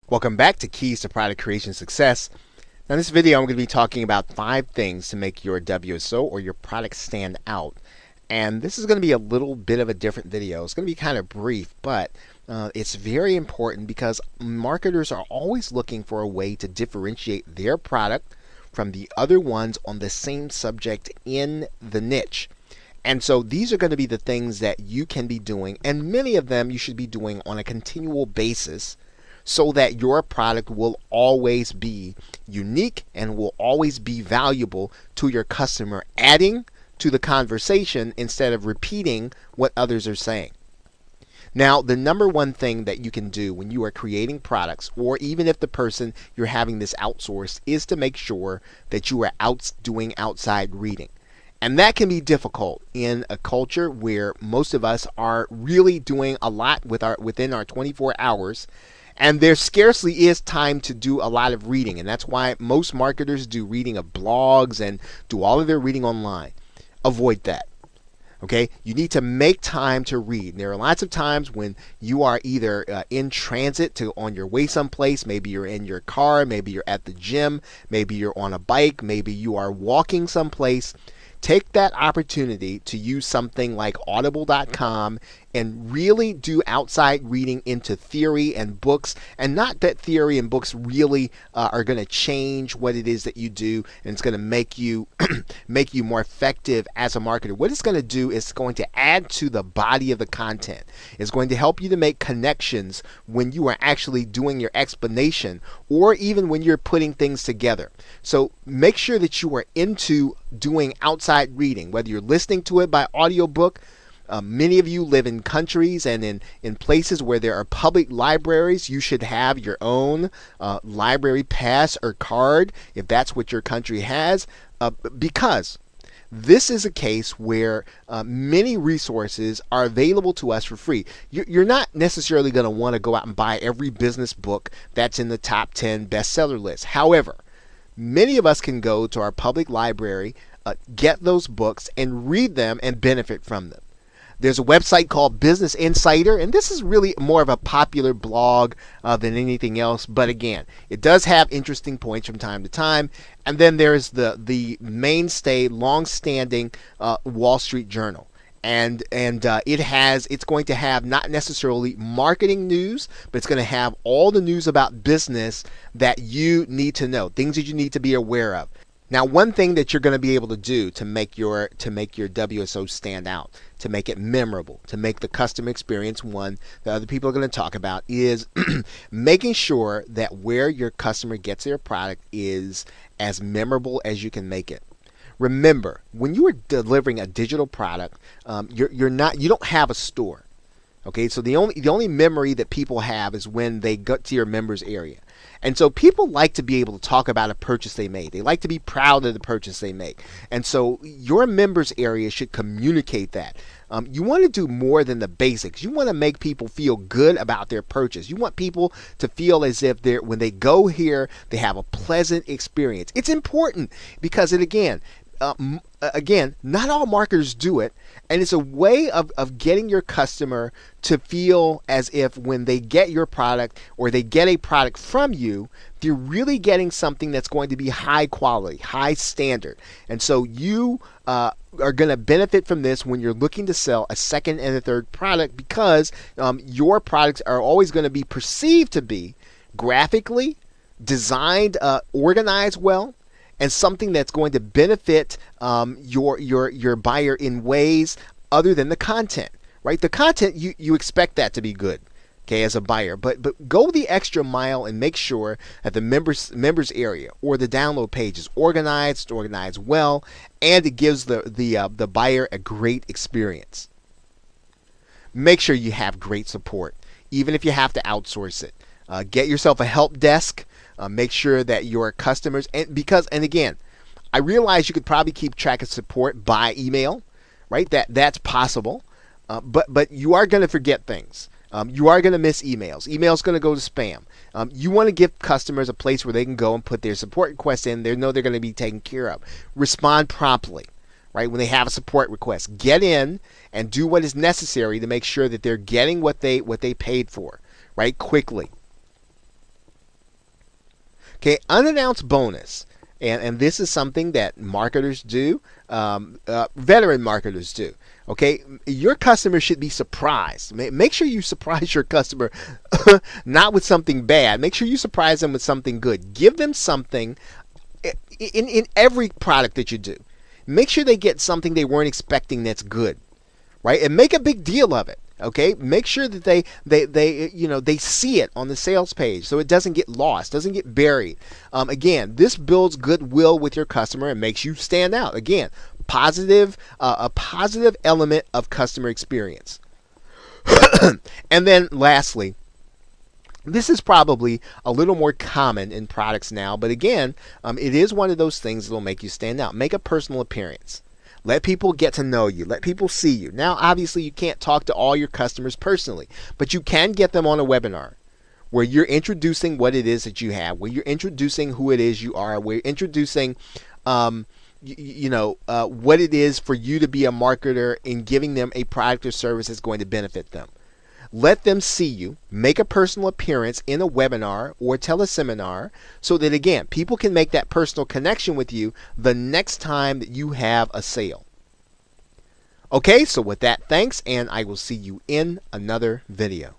Welcome back to Keys to Product Creation Success. Now in this video I'm going to be talking about 5 things to make your WSO or your product stand out. And this is going to be a little bit of a different video. It's going to be kind of brief, but it's very important because marketers are always looking for a way to differentiate their product from the other ones on the same subject in the niche. And so these are going to be the things that you can be doing, and many of them you should be doing on a continual basis, so that your product will always be unique and will always be valuable to your customer, adding to the conversation instead of repeating what others are saying. Now, the number one thing that you can do when you are creating products, or even if the person you're having this outsourced, is to make sure that you are doing outside reading. And that can be difficult in a culture where most of us are really doing a lot within our 24 hours. And there scarcely is time to do a lot of reading. And that's why most marketers do reading of blogs and do all of their reading online. Avoid that. Okay? You need to make time to read. And there are lots of times when you are either in transit on your way someplace. Maybe you're in your car. Maybe you're at the gym. Maybe you're on a bike. Maybe you are walking someplace. Take that opportunity to use something like audible.com and really do outside reading into theory and books. And not that theory and books really are going to change what it is that you do, and it's going to make you make you more effective as a marketer. What it's going to do is going to add to the body of the content. It's going to help you to make connections when you are actually doing your explanation, or even when you're putting things together. So make sure that you are into doing outside reading, whether you're listening to it by audiobook. Many of you live in countries and in places where there are public libraries. You should have your own library pass or card if that's what your country has, because this is a case where many resources are available to us for free. You're not necessarily going to want to go out and buy every business book that's in the top 10 bestseller list. However, many of us can go to our public library, get those books, and read them and benefit from them. There's a website called Business Insider, and this is really more of a popular blog than anything else. But again, it does have interesting points from time to time. And then there's the mainstay, long-standing Wall Street Journal. And it's going to have not necessarily marketing news, but it's going to have all the news about business that you need to know, things that you need to be aware of. Now, one thing that you're going to be able to do to make your WSO stand out, to make it memorable, to make the customer experience one that other people are going to talk about, is making sure that where your customer gets their product is as memorable as you can make it. Remember, when you are delivering a digital product, you don't have a store. Okay, so the only memory that people have is when they go to your members area. And so people like to be able to talk about a purchase they made. They like to be proud of the purchase they make. And so your members area should communicate that. You want to do more than the basics. You want to make people feel good about their purchase. You want people to feel as if when they go here, they have a pleasant experience. It's important because again, not all marketers do it, and it's a way of getting your customer to feel as if when they get your product or they get a product from you, they're really getting something that's going to be high quality, high standard. And so you are going to benefit from this when you're looking to sell a second and a third product, because your products are always going to be perceived to be graphically designed, organized well, and something that's going to benefit your buyer in ways other than the content, right? The content, you expect that to be good, okay, as a buyer, but go the extra mile and make sure that the members area or the download page is organized well, and it gives the buyer a great experience. Make sure you have great support, even if you have to outsource it. Get yourself a help desk. Make sure that your customers, and again, I realize you could probably keep track of support by email, right? That's possible, but you are going to forget things. You are going to miss emails. Email's going to go to spam. You want to give customers a place where they can go and put their support requests in. They know they're going to be taken care of. Respond promptly, right? When they have a support request, get in and do what is necessary to make sure that they're getting what they paid for, right? Quickly. Okay, unannounced bonus. And this is something that marketers do, veteran marketers do. Okay, your customer should be surprised. Make sure you surprise your customer, not with something bad. Make sure you surprise them with something good. Give them something in every product that you do. Make sure they get something they weren't expecting that's good, right? And make a big deal of it. Okay, make sure that they see it on the sales page so it doesn't get lost, doesn't get buried. Again, this builds goodwill with your customer and makes you stand out. Again, a positive element of customer experience. And then lastly, this is probably a little more common in products now, but again, it is one of those things that will make you stand out. Make a personal appearance. Let people get to know you. Let people see you. Now, obviously, you can't talk to all your customers personally, but you can get them on a webinar where you're introducing what it is that you have, where you're introducing who it is you are, where you're introducing what it is for you to be a marketer and giving them a product or service that's going to benefit them. Let them see you, make a personal appearance in a webinar or teleseminar so that, again, people can make that personal connection with you the next time that you have a sale. Okay, so with that, thanks, and I will see you in another video.